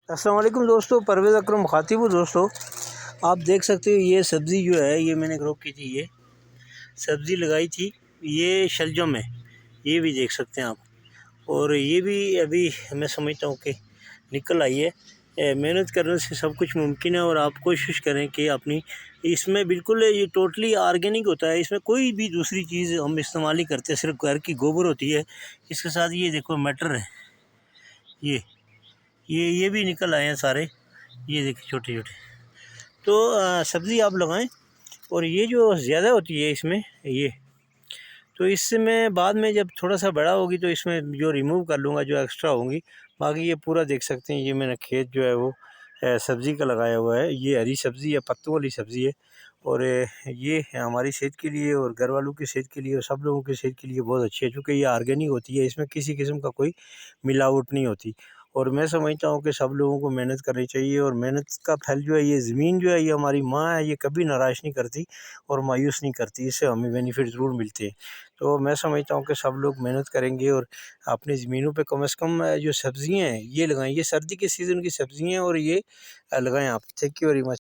अस्सलाम वालेकुम दोस्तों, परवेज़ अकरम मुखातिब हूँ। दोस्तों आप देख सकते हो ये सब्ज़ी जो है ये मैंने ग्रो की थी। ये सब्ज़ी लगाई थी, ये शलजम है, ये भी देख सकते हैं आप। और ये भी अभी मैं समझता हूँ कि निकल आई है। मेहनत करने से सब कुछ मुमकिन है और आप कोशिश करें कि अपनी इसमें बिल्कुल ये टोटली ऑर्गेनिक होता है। इसमें कोई भी दूसरी चीज़ हम इस्तेमाल नहीं करते, सिर्फ घर की गोबर होती है। इसके साथ ये देखो मटर है, ये ये भी निकल आए हैं सारे, ये देखिए छोटे छोटे। तो सब्ज़ी आप लगाएं। और ये जो ज़्यादा होती है इसमें, ये तो इससे मैं बाद में जब थोड़ा सा बड़ा होगी तो इसमें जो रिमूव कर लूँगा, जो एक्स्ट्रा होंगी। बाकी ये पूरा देख सकते हैं, ये मैंने खेत जो है वो सब्ज़ी का लगाया हुआ है। ये हरी सब्ज़ी है, पत्तों वाली सब्ज़ी है। और ये हमारी सेहत के लिए और घर वालों की सेहत के लिए और सब लोगों की सेहत के लिए बहुत अच्छी है, क्योंकि ये ऑर्गेनिक होती है। इसमें किसी किस्म का कोई मिलावट नहीं होती। और मैं समझता हूँ कि सब लोगों को मेहनत करनी चाहिए। और मेहनत का फल जो है, ये ज़मीन जो है ये हमारी माँ है, ये कभी निराश नहीं करती और मायूस नहीं करती। इससे हमें बेनिफिट ज़रूर मिलते हैं। तो मैं समझता हूँ कि सब लोग मेहनत करेंगे और अपनी ज़मीनों पे कम से कम जो सब्ज़ियाँ हैं ये लगाएं। ये सर्दी के सीज़न की सब्ज़ियाँ हैं और ये लगाएं आप। Thank you very much.